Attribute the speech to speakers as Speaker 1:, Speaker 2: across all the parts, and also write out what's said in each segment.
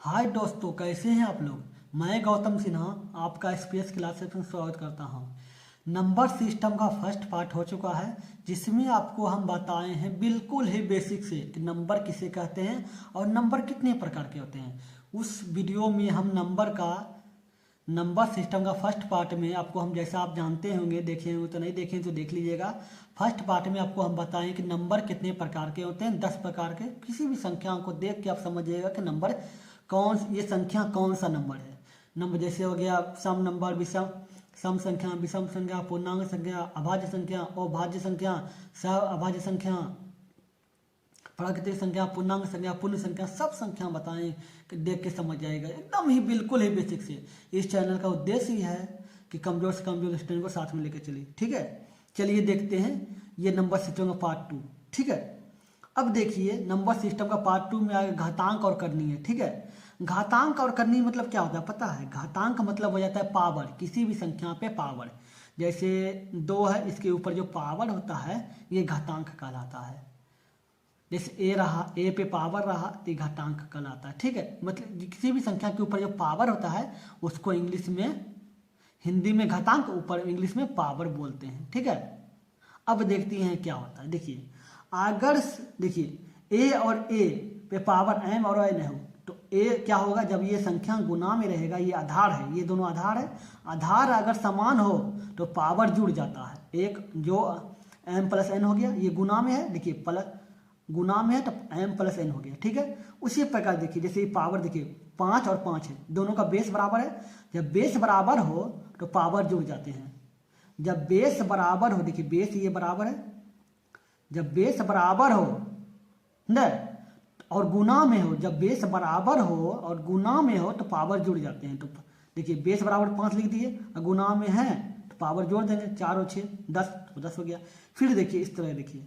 Speaker 1: हाय दोस्तों, कैसे हैं आप लोग। मैं गौतम सिन्हा आपका स्पेस क्लासेस में स्वागत करता हूं। नंबर सिस्टम का फर्स्ट पार्ट हो चुका है, जिसमें आपको हम बताए हैं बिल्कुल ही बेसिक से कि नंबर किसे कहते हैं और नंबर कितने प्रकार के होते हैं। उस वीडियो में हम नंबर सिस्टम का फर्स्ट पार्ट में आपको हम, जैसा आप जानते होंगे, देखे होंगे तो नहीं देखे तो देख लीजिएगा। फर्स्ट पार्ट में आपको हम बताएं कि नंबर कितने प्रकार के होते हैं, 10 प्रकार के। किसी भी संख्या को देख के आप समझिएगा कि नंबर ये संख्या कौन सा नंबर है। नंबर जैसे हो गया सम नंबर, सम संख्या, विषम संख्या, पूर्णांक संख्या, अभाज्य संख्या, अभाज्य संख्या, सह अभाज्य संख्या, प्राकृतिक संख्या, पूर्णांक संख्या, पूर्ण संख्या, सब संख्या बताएं कि देख के समझ जाएगा एकदम ही बिल्कुल ही बेसिक से। इस चैनल का उद्देश्य ही है कि कमजोर से कमजोर स्टूडेंट को साथ में लेकर चलिए। ठीक है, चलिए देखते हैं ये नंबर सिस्टम का पार्ट 2। ठीक है, अब देखिए नंबर सिस्टम का पार्ट 2 में आगे घातांक और करनी है। ठीक है, घातांक और करनी मतलब क्या होता है पता है। घातांक मतलब हो जाता है पावर, किसी भी संख्या पे पावर। जैसे 2 है, इसके ऊपर जो पावर होता है ये घातांक कहलाता है। जैसे ए रहा, ए पे पावर रहा तो घातांक कहलाता है। ठीक है, मतलब किसी भी संख्या के ऊपर जो पावर होता है उसको इंग्लिश में, हिंदी में घातांक, ऊपर इंग्लिश में पावर बोलते हैं। ठीक है, अब देखते हैं क्या होता है। देखिए अगर देखिए ए और ए पे पावर एम और एन हो तो ए क्या होगा, जब ये संख्या गुना में रहेगा, ये आधार है, ये दोनों आधार है, आधार अगर समान हो तो पावर जुड़ जाता है। एक जो एम प्लस एन हो गया, ये गुना में है, देखिए प्लस गुना में है तो एम प्लस एन हो गया। ठीक है, उसी प्रकार देखिए जैसे ये पावर, देखिए 5 और 5 है, दोनों का बेस बराबर है। जब बेस बराबर हो तो पावर जुड़ जाते हैं। जब बेस बराबर हो, देखिए बेस ये बराबर है, जब बेस बराबर हो न और गुना में हो, जब बेस बराबर हो और गुना में हो तो पावर जुड़ जाते हैं। तो देखिए बेस बराबर 5 लिख दिए और गुना में है तो पावर जोड़ देंगे, 4 और 6 10, तो 10 हो गया। फिर देखिए इस तरह, देखिए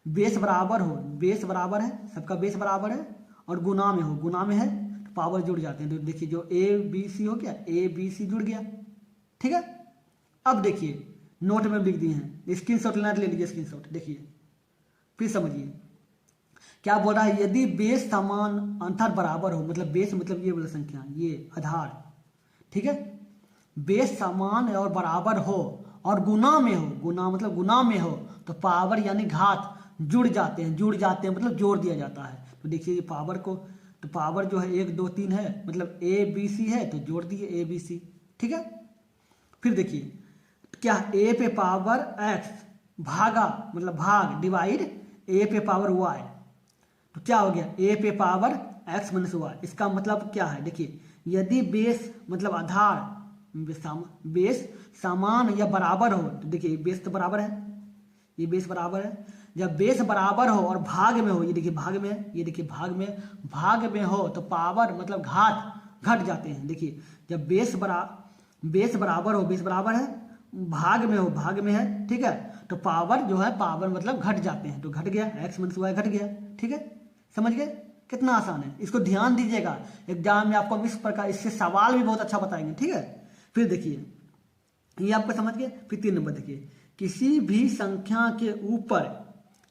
Speaker 1: बेस बराबर हो, बेस बराबर है, सबका बेस बराबर है और गुना में हो, गुना में है तो पावर जुड़ जाते हैं। तो देखिए जो ए बी सी हो गया, ए बी सी जुड़ गया। ठीक है, अब देखिए नोट में लिख दिए हैं, स्क्रीनशॉट लेना ले लीजिए, स्क्रीनशॉट देखिए फिर समझिए क्या बोल रहा है। यदि बेस समान अंतर बराबर हो, मतलब बेस मतलब ये वाला संख्या, ये आधार, ठीक है, बेस समान और बराबर हो और गुना में हो, गुना मतलब गुना में हो तो पावर यानी घात जुड़ जाते हैं, जुड़ जाते हैं मतलब जोड़ दिया जाता है। तो देखिए ये पावर को, तो पावर जो है 1 2 3 है, मतलब ए बी सी है तो जोड़ दिए ए बी सी। ठीक है, फिर देखिए क्या, ए पे पावर एक्स भागा, मतलब भाग डिवाइड ए पे पावर वाई, तो क्या हो गया ए पे पावर एक्स माइनस वाई। इसका मतलब क्या है, देखिए यदि बेस मतलब आधार, बेस समान या बराबर हो, तो देखिए बेस तो बराबर है, ये बेस बराबर है। जब बेस बराबर हो और भाग में हो, ये देखिए भाग में है, ये देखिए भाग में हो तो पावर मतलब घात घट जाते हैं। देखिए जब बेस बराबर हो, बेस बराबर है, भाग में हो, भाग में है, ठीक है, तो पावर जो है, पावर मतलब घट जाते हैं, तो घट गया, एक्स माइनस वाई घट गया। ठीक है, समझ गए, कितना आसान है। इसको ध्यान दीजिएगा, एग्जाम में आपको इस प्रकार इससे सवाल भी बहुत अच्छा बताएंगे। ठीक है, फिर देखिए ये आपको समझ गए। फिर 3 नंबर देखिए, किसी भी संख्या के ऊपर,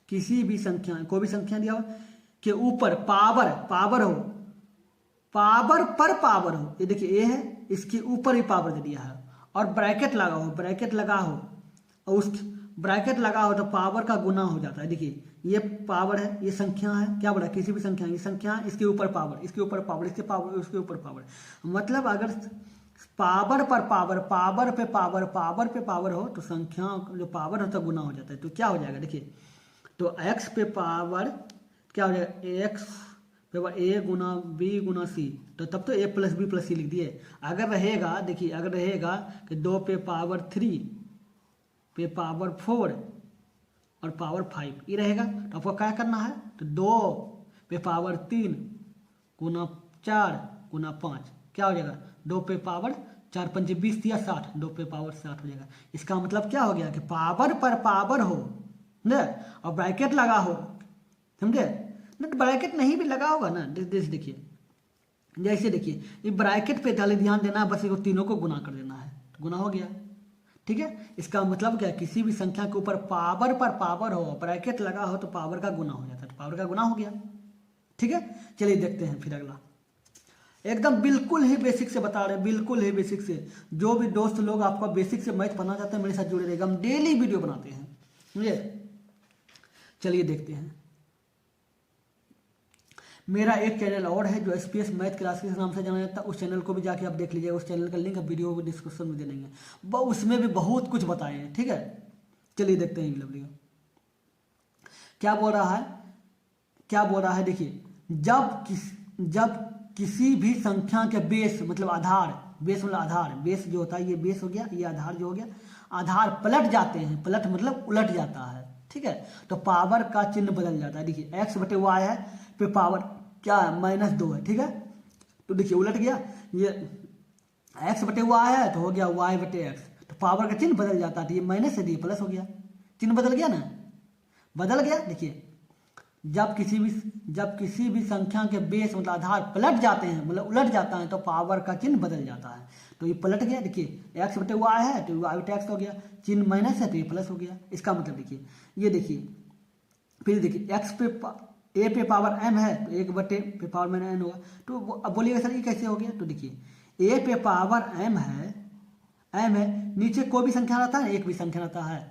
Speaker 1: किसी भी संख्या, कोई भी संख्या दिया हो के ऊपर पावर हो, पावर पर पावर हो, ये देखिए ए है, इसके ऊपर ही पावर दे दिया है और ब्रैकेट लगा हो, और उस ब्रैकेट लगा हो तो पावर का गुना हो जाता है। देखिए ये पावर है, ये संख्या है, क्या बोला, किसी भी संख्या, ये संख्या, इसके ऊपर पावर, इसके ऊपर पावर, इसके पावर, उसके ऊपर पावर, मतलब अगर पावर पर पावर, पावर पे पावर हो तो संख्या जो पावर होता है गुना हो जाता है। तो क्या हो जाएगा, देखिए तो एक्स पे पावर क्या हो जाएगा, एक्स पे पावर ए गुना बी गुना सी, तो तब तो ए प्लस बी प्लस सी लिख दिए। अगर रहेगा, देखिए अगर रहेगा कि 2 पे पावर 3 पे पावर 4 और पावर 5, ये रहेगा तो आपको क्या करना है, तो 2 पे पावर 3 गुना 4 गुना 5, क्या हो जाएगा, 2 पे पावर 4 5 20 या 60, 2 पे पावर 60 हो जाएगा। इसका मतलब क्या हो गया कि पावर पर पावर हो न और ब्रैकेट लगा हो, समझे न, तो ब्रैकेट नहीं भी लगा होगा ना, देखिए जैसे देखिए ये ब्रैकेट पे ध्यान देना, बस इसको तीनों को गुना कर देना है, तो गुना हो गया। ठीक है, इसका मतलब क्या, किसी भी संख्या के ऊपर पावर पर पावर हो, ब्रैकेट लगा हो तो पावर का गुना हो जाता है, तो पावर का गुना हो गया। ठीक है, चलिए देखते हैं फिर अगला। एकदम बिल्कुल ही बेसिक से बता रहे हैं, बिल्कुल ही बेसिक से। जो भी दोस्त लोग आपका बेसिक से मैथ पढ़ना चाहते हैं मेरे साथ जुड़े रहेगा, हम डेली वीडियो बनाते हैं, समझे। चलिए देखते हैं। मेरा एक चैनल और है जो एसपीएस मैथ क्लासेस नाम से जाना जाता है, उस चैनल को भी जाके आप देख लीजिएगा। उस चैनल का लिंक वीडियो को डिस्क्रिप्शन में दे देंगे, उसमें भी बहुत कुछ बताए हैं, ठीक है। चलिए देखते हैं वीडियो क्या बोल रहा है, क्या बोल रहा है। देखिए, जब किसी भी संख्या के बेस मतलब आधार, बेस मतलब आधार, बेस जो होता है ये बेस हो गया, ये आधार जो हो गया, आधार पलट जाते हैं, पलट मतलब उलट जाता है, ठीक है। तो पावर का चिन्ह बदल जाता है। देखिए एक्स बटे वाई है, फिर पावर क्या है -2 है, ठीक है। तो देखिए उलट गया, ये एक्स बटे वाई है तो हो गया वाई बटे एक्स, तो पावर का चिन्ह बदल जाता है। तो ये माइनस से दिए प्लस हो गया, चिन्ह बदल गया ना, बदल गया। देखिए जब किसी भी संख्या के बेस मतलब आधार पलट जाते हैं, मतलब उलट जाता है, तो पावर का चिन्ह बदल जाता है। तो ये पलट गया, देखिए एक्स बटे वाई है तो वाई बटे एक्स हो गया, चिन्ह माइनस है तो ये प्लस हो गया। इसका मतलब देखिए, ये देखिए, फिर देखिए एक्स पे ए पे पावर एम है तो 1 पे पावर माइनस एन होगा। तो अब बोलिएगा सर ये कैसे हो गया। तो देखिए ए पे पावर एम है, नीचे कोई भी संख्या रहता है, एक भी संख्या रहता है,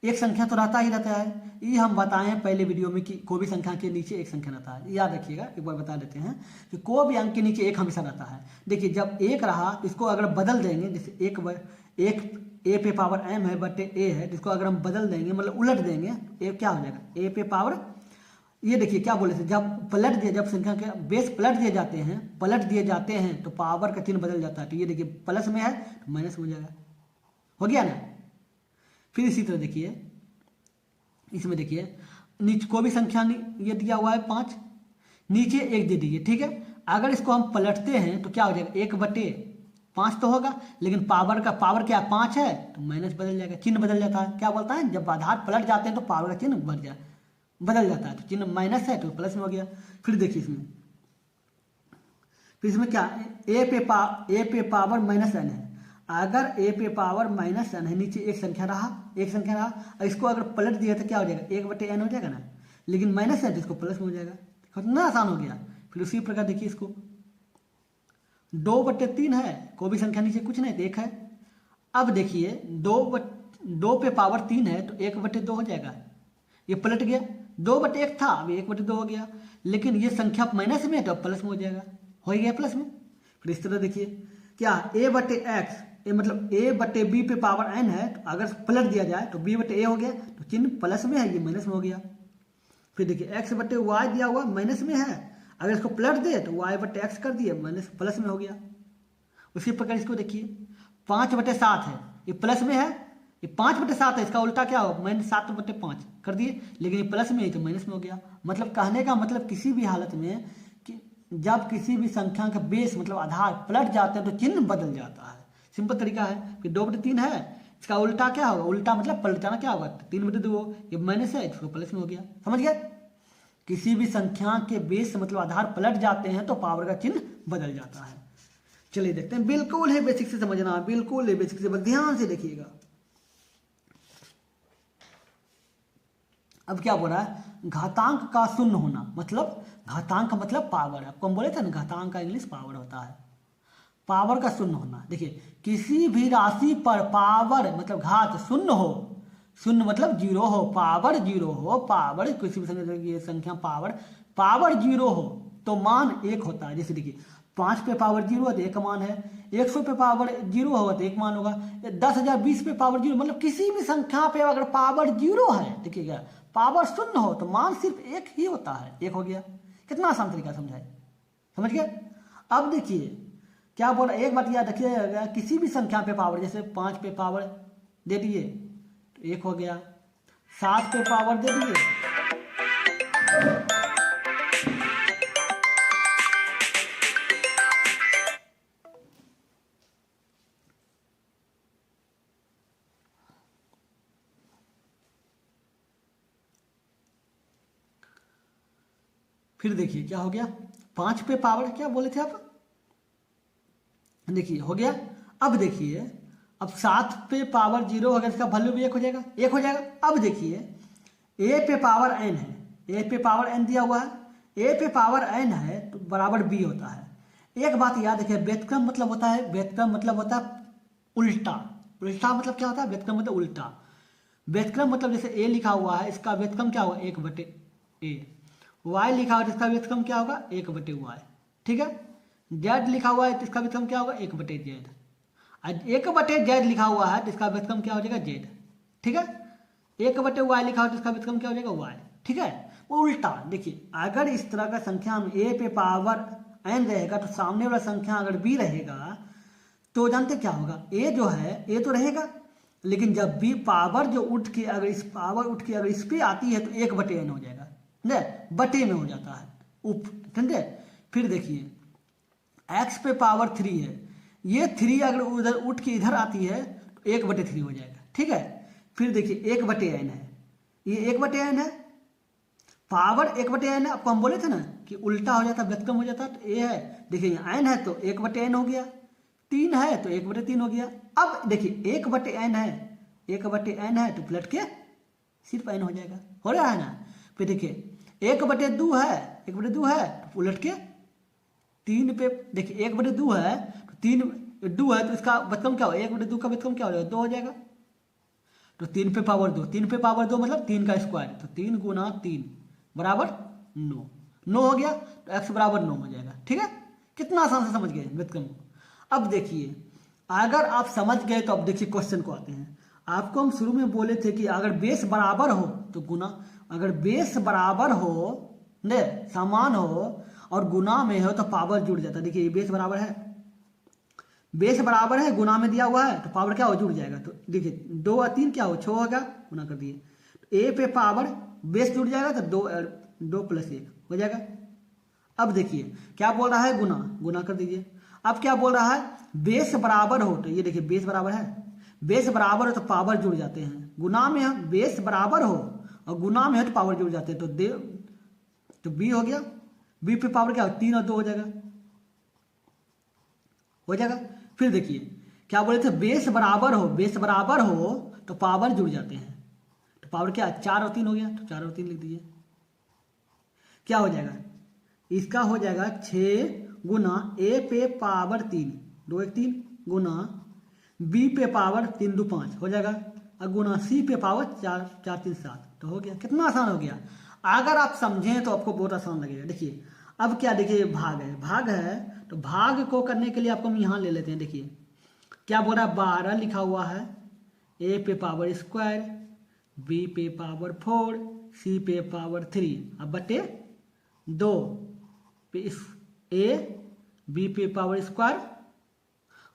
Speaker 1: एक संख्या तो रहता ही रहता है। ये हम बताए हैं पहले वीडियो में कि कोई भी संख्या के नीचे एक संख्या रहता है, याद रखिएगा। एक बार बता देते हैं कि कोई भी अंक के नीचे एक हमेशा रहता है। देखिए जब एक रहा तो इसको अगर बदल देंगे, जैसे एक ए पे पावर एम है बटे ए है, जिसको अगर हम बदल देंगे मतलब उलट देंगे, ए क्या हो जाएगा ए पे पावर, ये देखिए क्या बोले थे, जब संख्या के बेस पलट दिए जाते हैं तो पावर का चिन्ह बदल जाता है। तो ये देखिए प्लस में है तो माइनस में हो जाएगा, हो गया ना। फिर इसी तरह देखिए, इसमें देखिए नीचे को भी संख्या ये दिया हुआ है 5, नीचे 1 दे दीजिए, ठीक है। अगर इसको हम पलटते हैं तो क्या हो जाएगा 1/5 तो होगा, लेकिन पावर क्या 5 है तो माइनस बदल जाएगा, चिन्ह बदल जाता है। क्या बोलता है, जब आधार पलट जाते हैं तो पावर का चिन्ह बदल जाता है, तो चिन्ह माइनस है तो प्लस में हो गया। फिर देखिए इसमें क्या ए पे पावर माइनस एन है। अगर ए पे पावर माइनस एन है, नीचे एक संख्या रहा, इसको अगर पलट दिया तो क्या हो जाएगा 1/n हो जाएगा ना, लेकिन माइनस है तो इसको प्लस में हो जाएगा। कितना आसान हो गया। फिर उसी प्रकार देखिए इसको 2/3 है, कोई भी संख्या नीचे कुछ नहीं तो 1 है। अब देखिए 2 पे पावर 3 है तो 1/2 हो जाएगा, ये पलट गया, 2/1 था अभी 1/2 हो गया, लेकिन ये संख्या माइनस में है तो प्लस में हो जाएगा, हो गया प्लस में। फिर इस तरह देखिए क्या a बटे एक्स, मतलब a बटे बी पे पावर n है, तो अगर पलट दिया जाए तो b बटे a हो गया, तो चिन्ह प्लस में है, ये माइनस में हो गया। फिर देखिए x बटे वाई दिया हुआ माइनस में है, अगर इसको पलट दे तो y बटे एक्स कर दिए, माइनस प्लस में हो गया। उसी प्रकार इसको देखिए 5/7 है, ये प्लस में है, ये 5/7 है, इसका उल्टा क्या हो -7/5 कर दिए, लेकिन ये प्लस में है तो माइनस में हो गया। मतलब कहने का मतलब किसी भी हालत में कि जब किसी भी संख्या का बेस मतलब आधार पलट जाते हैं तो चिन्ह बदल जाता है, सिंपल तरीका है। फिर 2/3 है, इसका उल्टा क्या होगा, उल्टा मतलब पलट जाना क्या होगा 3/2, ये माइनस है इसको प्लस में हो गया, समझ गए। किसी भी संख्या के बेस मतलब आधार पलट जाते हैं तो पावर का चिन्ह बदल जाता है। चलिए देखते हैं, बिल्कुल है बेसिक से समझना, बिल्कुल है बेसिक से, बस ध्यान से देखिएगा। अब क्या बोल रहा है, घातांक का शून्य होना, मतलब घातांक मतलब पावर, आपको हम बोले थे ना घातांक का इंग्लिश पावर होता है, पावर का शून्य होना। देखिए किसी भी राशि पर पावर मतलब घात शून्य हो, शून्य मतलब 0 हो, पावर 0 हो, पावर किसी भी संख्या पावर 0 हो तो मान 1 होता है। जैसे देखिए 5 पे पावर 0 है तो 1 मान है, 100 पे पावर 0 होगा तो 1 मान होगा, 10,020 पे पावर 0, मतलब किसी भी संख्या पे अगर पावर 0 है, देखिएगा पावर शून्य हो तो मान सिर्फ 1 ही होता है, 1 हो गया। कितना आसान तरीका समझाए, समझ गए। अब देखिए क्या बोल रहा है, एक बात याद रखिएगा, किसी भी संख्या पे पावर, जैसे 5 पे पावर दे दिए तो 1 हो गया, 7 पे पावर दे दिए, फिर देखिए क्या हो गया 5 पे पावर क्या बोले थे आप, देखिए हो गया। अब देखिए अब 7 पे पावर 0 हो गया, इसका वैल्यू भी 1 हो जाएगा, 1 हो जाएगा। अब देखिए a पे पावर n है, a पे पावर n दिया हुआ है, a पे पावर n है तो बराबर b होता है, एक बात याद रखिए, व्यतिक्रम मतलब होता है, व्यतिक्रम मतलब होता है उल्टा। उल्टा मतलब क्या होता है? व्यतिक्रम मतलब उल्टा। व्यतिक्रम मतलब जैसे ए लिखा हुआ है, इसका व्यतिक्रम क्या होगा? 1/a। वाई लिखा हुआ है, इसका व्यतिक्रम क्या होगा? 1/y। ठीक है। जेड लिखा हुआ है तो इसका व्यतिक्रम क्या होगा? 1/z। 1/z लिखा हुआ है तो इसका व्यतिक्रम क्या हो जाएगा? z। ठीक है। 1/y लिखा हो तो इसका व्यतिक्रम क्या हो जाएगा? y। ठीक है। वो उल्टा। देखिए अगर इस तरह का संख्या में a पे पावर n रहेगा तो सामने वाला संख्या अगर b रहेगा तो जानते क्या होगा? a जो है a तो रहेगा, लेकिन जब b पावर जो उठ के अगर इस पावर उठ के अगर इस पे आती है तो 1/n हो जाएगा, समझे? बटे में हो जाता है उप, समझे? फिर देखिए x पे पावर 3 है, ये 3 अगर उधर उठ के इधर आती है तो 1/3 हो जाएगा। ठीक है। फिर देखिए 1/n है, ये 1/n है, पावर 1/n है। आपको हम बोले थे ना कि उल्टा हो जाता, व्यतिक्रम हो जाता, तो a है, देखिए यहाँ n है तो 1/n हो गया, 3 है तो 1/3 हो गया। अब देखिए 1/n है, 1/n है तो पलट के सिर्फ n हो जाएगा, हो रहा है ना? फिर देखिए 1/2 है, 1/2 है तो उलट के 3 पे, देखिए 1/2 है तो 3 2 है तो इसका व्यतिक्रम क्या हो? 1/2 का व्यतिक्रम क्या हो जाएगा? 2 हो जाएगा। तो 3 पे पावर 2, 3 पे पावर 2 मतलब 3 का स्क्वायर, तो 3 गुना 3 बराबर 9, 9 हो गया तो x बराबर 9 हो जाएगा। ठीक है। कितना आसान से समझ गए व्यतिक्रम को। अब देखिए अगर आप समझ गए तो अब देखिए क्वेश्चन को आते हैं। आपको हम शुरू में बोले थे कि अगर बेस बराबर हो तो गुना, अगर बेस बराबर हो ने समान हो और गुना में हो तो पावर जुड़ जाता है। देखिए ये बेस बराबर है, बेस बराबर है, गुना में दिया हुआ है तो पावर क्या हो? जुड़ जाएगा। तो देखिए 2 और 3 क्या हो? 6 होगा, गुना कर दिए, ए पे पावर बेस जुड़ जाएगा तो 2 + 1 हो जाएगा। अब देखिए क्या बोल रहा है? गुना, गुना कर दीजिए। अब क्या बोल रहा है? बेस बराबर हो, तो ये देखिए बेस बराबर है, बेस बराबर हो तो पावर जुड़ जाते हैं। गुना में हम बेस बराबर हो और गुना में हो तो पावर जुड़ जाते हैं, तो बी हो गया, बी पे पावर क्या हो? 3 और 2 हो जाएगा, हो जाएगा। फिर देखिए क्या बोले थे? बेस बराबर हो, बेस बराबर हो तो पावर जुड़ जाते हैं, तो पावर क्या? 4 और 3 हो गया, तो 4 और 3 लिख दीजिए। क्या हो जाएगा? इसका हो जाएगा 6 गुना ए पे पावर 3, 2 1 3 गुना बी पे पावर 3 2 5 हो जाएगा, और गुना सी पे पावर 4 4 3 7, तो हो गया। कितना आसान हो गया। अगर आप समझें तो आपको बहुत आसान लगेगा। देखिए अब क्या, देखिए भाग है, भाग है तो भाग को करने के लिए आपको हम यहाँ ले लेते हैं। देखिए क्या बोल रहा है? 12 लिखा हुआ है, ए पे पावर स्क्वायर, बी पे पावर 4, सी पे पावर 3, अब बटे 2 पे ए बी पे पावर स्क्वायर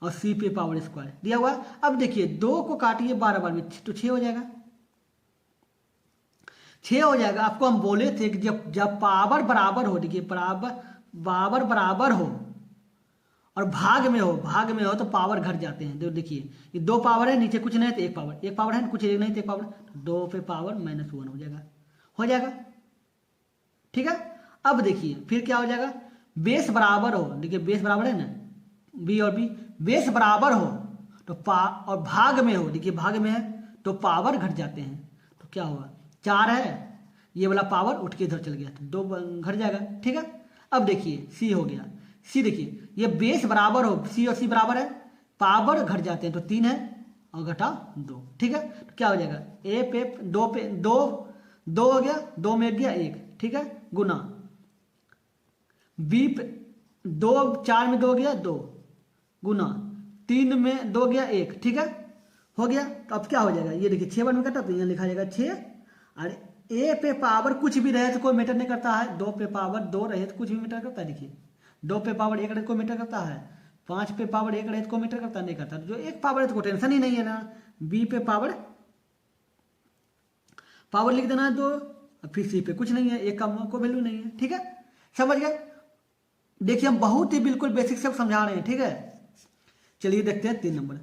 Speaker 1: और सी पे पावर स्क्वायर दिया हुआ। अब देखिए 2 को काटिए 12 बार में तो 6 हो जाएगा, 6 हो जाएगा। आपको हम बोले थे कि जब पावर बराबर हो, देखिए पावर बराबर हो और भाग में हो, भाग में हो तो पावर घट जाते हैं। देखिए ये 2 पावर है, नीचे कुछ नहीं है तो 1 पावर, 1 पावर है कुछ नहीं तो 1 पावर, 2 पे पावर -1 हो जाएगा, हो जाएगा। ठीक है। अब देखिए फिर क्या हो जाएगा? बेस बराबर हो, देखिए बेस बराबर है ना, बी और बी, बेस बराबर हो तो और भाग में हो, देखिए भाग में है तो पावर घट जाते हैं, तो क्या होगा? 4 है, ये वाला पावर उठ के इधर चल गया तो 2 घट जाएगा। ठीक है। अब देखिए सी हो गया, सी देखिए ये बेस बराबर हो, सी और सी बराबर है, पावर घट जाते हैं तो 3 है और घटा 2। ठीक है। तो क्या हो जाएगा? ए पे 2 हो गया, 2 में गया 1, ठीक है, गुना बी पे 2, 4 में 2 गया 2, गुना 3 में 2 गया 1, ठीक है, हो गया। तो अब क्या हो जाएगा? ये देखिए 6 बार में कटा तो यहाँ लिखा जाएगा 6, और ए पे पावर कुछ भी रहे तो कोई मैटर नहीं करता है, 2 पे पावर 2 रहे तो कुछ भी मैटर करता है। देखिए 2 पे पावर 1 रहे तो कोई मैटर करता है, 5 पे पावर 1 रहे तो कोई मैटर करता नहीं करता, जो 1 पावर है तो कोई टेंशन ही नहीं है ना। बी पे पावर लिख देना है 2, फिर सी पे कुछ नहीं है, 1 का कोई वैल्यू नहीं है। ठीक है, समझ गए? देखिए हम बहुत ही बिल्कुल बेसिक से समझा रहे हैं। ठीक है, चलिए देखते हैं 3 नंबर।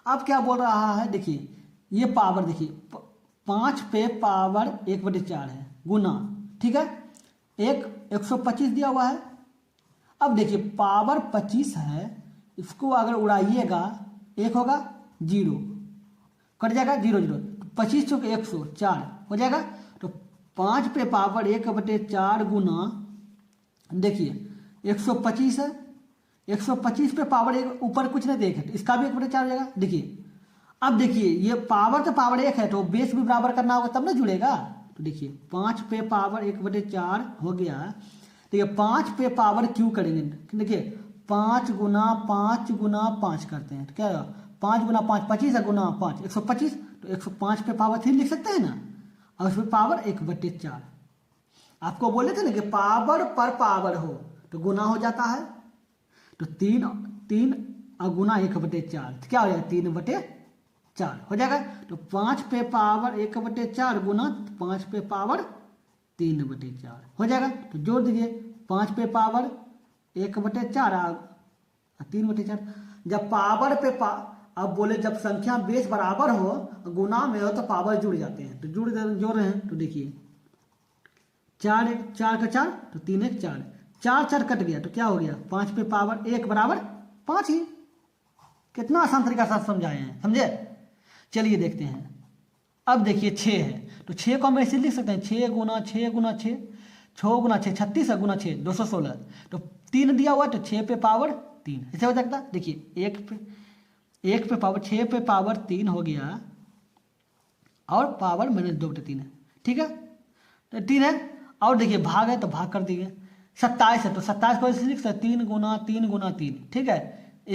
Speaker 1: अब क्या बोल रहा है? देखिए ये पावर, देखिए 5 पे पावर 1/4 है, गुना, ठीक है, 125 दिया हुआ है। अब देखिए पावर 25 है, इसको अगर उड़ाइएगा 1 होगा 0, कट जाएगा 0 0, 25 चौक 104 हो जाएगा। तो 5 पे पावर 1/4 गुना देखिए 125 है, 125 पे पावर एक ऊपर कुछ नहीं देखे तो इसका भी 1/4 हो जाएगा। देखिए अब देखिए ये पावर तो पावर एक है तो बेस भी बराबर करना होगा तब ना जुड़ेगा। तो देखिए 5 पे पावर 1/4 हो गया। देखिए 5 पे पावर क्यों करेंगे, देखिए 5 गुना 5 गुना 5 करते हैं तो क्या होगा, 5 गुना 5 25 है, गुना 5 125, तो 105 पे पावर 3 लिख सकते हैं ना, और उसमें पावर 1/4। आपको बोले थे ना कि पावर पर पावर हो तो गुना हो जाता है, तो 3 और गुना 1/4 तो क्या हो जाएगा 3/4 हो जाएगा। तो 5 पे पावर 1/4 गुना 5 पे पावर 3/4 हो जाएगा। तो जोड़ दीजिए 5 पे पावर 1/4 और 3/4। जब पावर पे अब बोले जब संख्या बेस बराबर हो गुना में हो तो पावर जुड़ जाते हैं, तो जोड़ रहे हैं। तो देखिए 4 1 4 का 4 तो 3 1 4, 4 4 कट गया तो क्या हो गया 5 पे पावर 1 बराबर 5 ही। कितना आसान तरीका से समझाए हैं, समझे। चलिए देखते हैं। अब देखिए 6 है तो 6 को हम ऐसे लिख सकते हैं 6 गुना 6 गुना 6, 6 गुना 6 36 है, गुना 6 216, तो 3 दिया हुआ तो 6 पे पावर 3 ऐसे हो सकता। देखिए 1 पे पावर 6 पे पावर 3 हो गया और पावर -2/3 है, ठीक है तो 3 है। और देखिए भाग है तो भाग कर दीजिए, 27 है तो 27 को ऐसे लिख सकते 3 गुना 3 गुना 3, ठीक है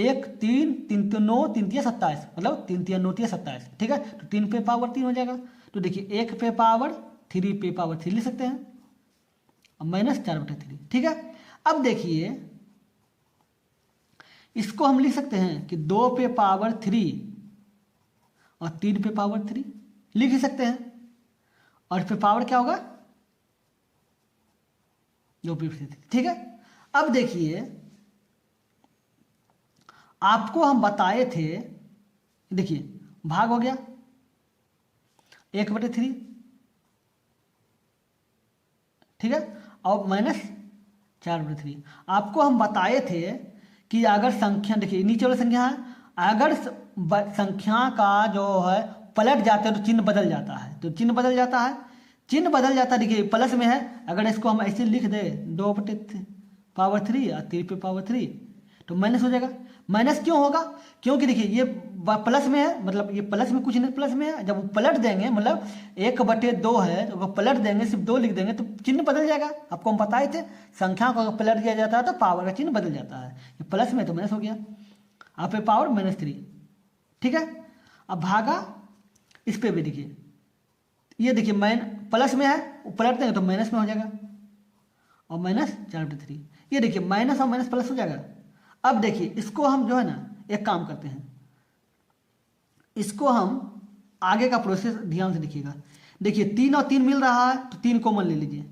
Speaker 1: 1 3 3 तो 9 3 3 27, मतलब 3 3 9 3 27, ठीक है तो 3 पे पावर 3 हो जाएगा। तो देखिए 1 पे पावर 3 पे पावर 3 लिख सकते हैं और -4/3, ठीक है। अब देखिए इसको हम लिख सकते हैं कि 2 पे पावर 3 और 3 पे पावर 3 लिख ही सकते हैं, और इस पे पावर क्या होगा 2 पे 3, ठीक है। अब देखिए आपको हम बताए थे, देखिए भाग हो गया 1/3, ठीक है, और -4/3। आपको हम बताए थे कि अगर संख्या, देखिए नीचे वाला संख्या है, अगर संख्या का जो है पलट जाते हैं तो चिन्ह बदल जाता है, तो चिन्ह बदल जाता है, चिन्ह बदल जाता है। देखिए प्लस में है, अगर इसको हम ऐसे लिख दे 2/3 और 3 पे पावर 3 तो माइनस हो जाएगा। माइनस क्यों होगा, क्योंकि देखिए ये प्लस में है, मतलब ये प्लस में कुछ नहीं प्लस में है, जब पलट देंगे मतलब 1/2 है तो पलट देंगे सिर्फ 2 लिख देंगे तो चिन्ह बदल जाएगा। आपको हम बताए थे संख्या को अगर पलट दिया जाता है तो पावर का चिन्ह बदल जाता है, ये प्लस में तो माइनस हो गया, आप पे पावर -3, ठीक है। अब भागा इस पे भी देखिए, ये देखिए प्लस में है पलट देंगे तो माइनस में हो जाएगा और -4/3, ये देखिए माइनस और माइनस प्लस हो जाएगा। अब देखिए इसको हम जो है ना एक काम करते हैं, इसको हम आगे का प्रोसेस ध्यान से देखिएगा। देखिए 3 और 3 मिल रहा है तो 3 कॉमन ले लीजिए,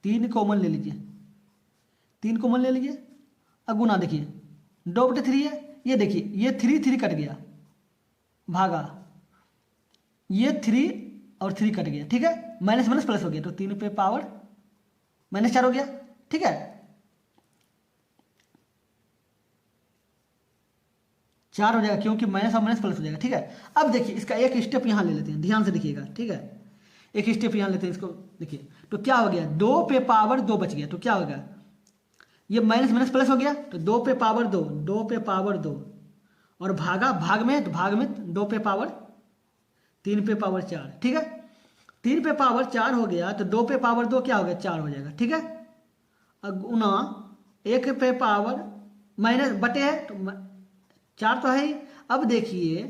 Speaker 1: 3 कॉमन ले लीजिए, 3 कॉमन ले लीजिए, अब गुना देखिए 2/3 है, ये देखिए ये 3 3 कट गया, भागा ये 3 और 3 कट गया, ठीक है, माइनस माइनस प्लस हो गया तो 3 पे पावर -4 हो गया, ठीक है 4 हो जाएगा क्योंकि माइनस और माइनस प्लस हो जाएगा, ठीक है। अब देखिए इसका एक स्टेप यहाँ ले लेते हैं, ध्यान से देखिएगा, ठीक है एक स्टेप यहाँ लेते हैं इसको, देखिए तो क्या हो गया 2 पे पावर 2 बच गया, तो क्या हो गया ये माइनस माइनस प्लस हो गया तो 2 पे पावर 2, 2 पे पावर 2 और भागा भाग में, तो भाग में 2 पे पावर 3 पे पावर 4, ठीक है 3 पे पावर 4 हो गया तो 2 पे पावर 2 क्या हो गया 4 हो जाएगा, ठीक है। अब गुना 1 पे पावर माइनस बटे है तो 4 तो है ही। अब देखिए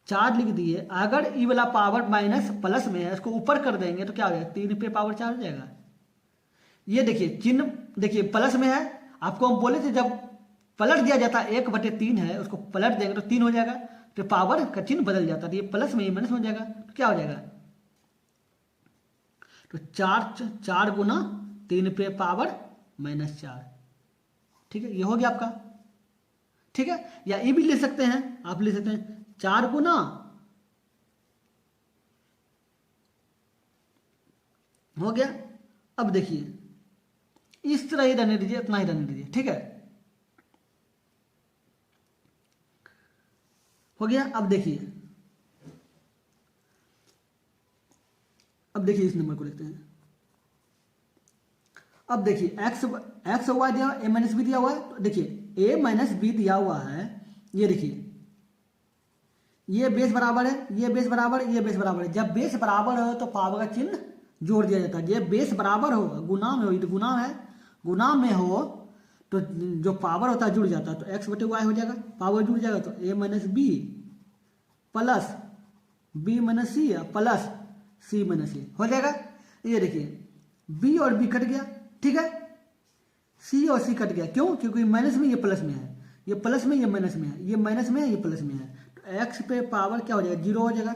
Speaker 1: 4 लिख दिए, अगर ई वाला पावर माइनस प्लस में है इसको ऊपर कर देंगे तो क्या हो जाएगा 3 पे पावर 4 हो जाएगा। ये देखिए चिन्ह देखिए प्लस में है, आपको हम बोले थे जब पलट दिया जाता है 1/3 है उसको पलट देंगे तो 3 हो जाएगा, तो पावर का चिन्ह बदल जाता है, ये प्लस में माइनस हो जाएगा तो क्या हो जाएगा तो 4 गुना 3 पे पावर -4, ठीक है ये हो गया आपका, ठीक है। या ये भी ले सकते हैं, आप ले सकते हैं 4 गुना हो गया। अब देखिए इस तरह ही रहने दीजिए, इतना ही रहने दीजिए, ठीक है हो गया। अब देखिए इस नंबर को लिखते हैं। अब देखिए एक्स वाई दिया, ए माइनस बी दिया हुआ है, तो देखिए ए माइनस बी दिया हुआ है, ये देखिए ये बेस बराबर है, ये बेस बराबर है, ये बेस बराबर है। जब बेस बराबर हो तो पावर का चिन्ह जोड़ दिया जाता है। ये बेस बराबर हो, गुना में हो, ये तो गुना है, गुना में हो तो जो पावर होता है जुड़ जाता है, तो एक्स बटे वाई हो जाएगा, पावर जुड़ जाएगा, तो A minus B plus B minus C plus C minus A हो जाएगा। ये देखिए बी और बी कट गया, ठीक है, सी और सी कट गया, क्यों? क्योंकि माइनस में ये प्लस में है, ये प्लस में ये माइनस में है, ये माइनस में है ये प्लस में है, तो एक्स पे पावर क्या हो जाएगा? जीरो हो जाएगा।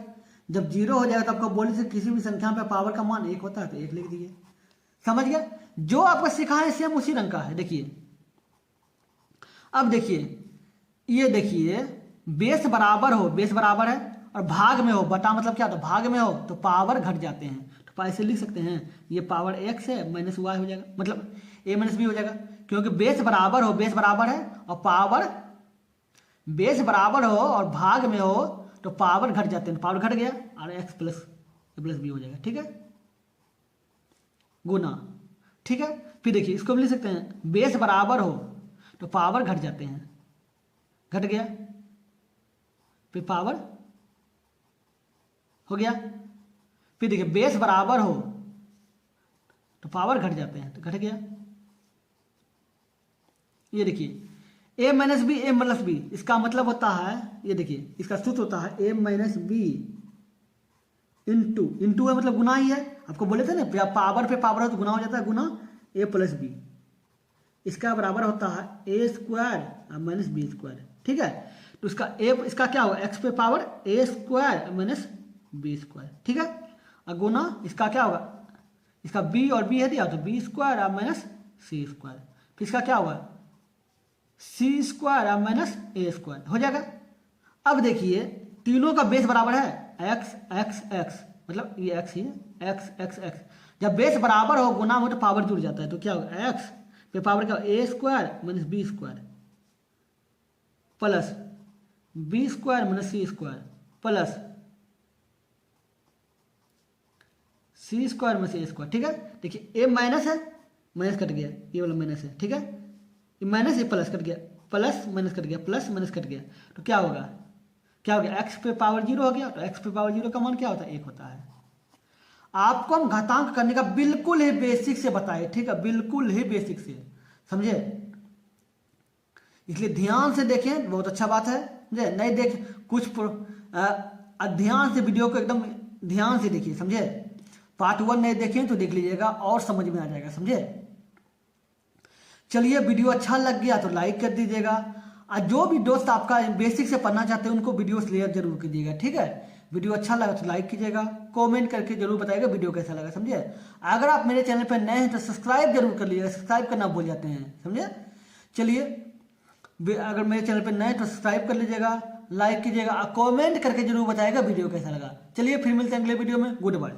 Speaker 1: जब जीरो हो जाएगा तो आपको बोले से किसी भी संख्या पे पावर का मान 1 होता है, तो 1 लिख दीजिए। समझ गया? जो आपको सिखाया है सेम उसी रंग का है। देखिए अब देखिए, ये देखिए बेस बराबर हो, बेस बराबर है और भाग में हो, बटा मतलब क्या होता है? भाग में हो तो पावर घट जाते हैं, तो ऐसे लिख सकते हैं, ये पावर एक्स है माइनस वाई हो जाएगा, मतलब ए माइनस बी हो जाएगा, क्योंकि बेस बराबर हो, बेस बराबर है और पावर, बेस बराबर हो और भाग में हो तो पावर घट जाते हैं, पावर घट गया और एक्स प्लस बी हो जाएगा, ठीक है, गुना, ठीक है। फिर देखिए इसको भी लिख सकते हैं, बेस बराबर हो तो पावर घट जाते हैं, घट गया, फिर पावर हो गया। फिर देखिए बेस बराबर हो तो पावर घट जाते हैं, तो घट गया। ये देखिए A minus B, A plus B, इसका मतलब होता है, ये देखिए इसका सूत्र होता है ए माइनस बी इंटू, इंटू है मतलब गुना ही है, आपको बोले थे ना पावर पे पावर हो तो गुना हो जाता है, गुना ए प्लस बी, इसका बराबर होता है ए स्क्वायर माइनस बी स्क्वायर, ठीक है। तो इसका ए, इसका क्या होगा? एक्स पे पावर ए स्क्वायर माइनस बी स्क्वायर, ठीक है, और गुना इसका क्या होगा? इसका बी और बी है दिया तो B square minus C square, फिर इसका क्या होगा? सी स्क्वायर माइनस ए स्क्वायर हो जाएगा। अब देखिए तीनों का बेस बराबर है, एक्स एक्स एक्स, मतलब ये एक्स ही है, एक्स एक्स एक्स, जब बेस बराबर हो गुना हो तो पावर जुड़ जाता है, तो क्या होगा? एक्स पे पावर क्या? A square minus B square plus B square minus C square plus C square minus A square, ठीक है। देखिए ए माइनस है, माइनस कट गया, ये वाला माइनस है, ठीक है, ये माइनस ये प्लस कट गया, प्लस माइनस कट गया, प्लस माइनस कट गया, तो क्या होगा? क्या हो गया? एक्स पे पावर 0 हो गया, तो एक्स पे पावर 0 का मान क्या होता है? 1 होता है। आपको हम घातांक करने का बिल्कुल ही बेसिक से बताए, ठीक है, बिल्कुल ही बेसिक से, समझे? इसलिए ध्यान से देखें, बहुत अच्छा बात है, समझे? नहीं देख कुछ ध्यान से वीडियो को एकदम ध्यान से देखिए, समझे? पार्ट 1 नहीं देखें तो देख लीजिएगा और समझ में आ जाएगा, समझे? चलिए वीडियो अच्छा लग गया तो लाइक कर दीजिएगा, और जो भी दोस्त आपका बेसिक से पढ़ना चाहते हैं उनको वीडियो शेयर जरूर कीजिएगा, ठीक है। वीडियो अच्छा लगा तो लाइक कीजिएगा, कमेंट करके जरूर बताइएगा वीडियो कैसा लगा, समझे? अगर आप मेरे चैनल पर नए हैं तो सब्सक्राइब जरूर कर लीजिएगा, सब्सक्राइब करना भूल जाते हैं, समझे? चलिए अगर मेरे चैनल पर नए हैं तो सब्सक्राइब कर लीजिएगा, लाइक कीजिएगा और कमेंट करके जरूर बताइएगा वीडियो कैसा लगा। चलिए फिर मिलते हैं अगले वीडियो में, गुड बाय।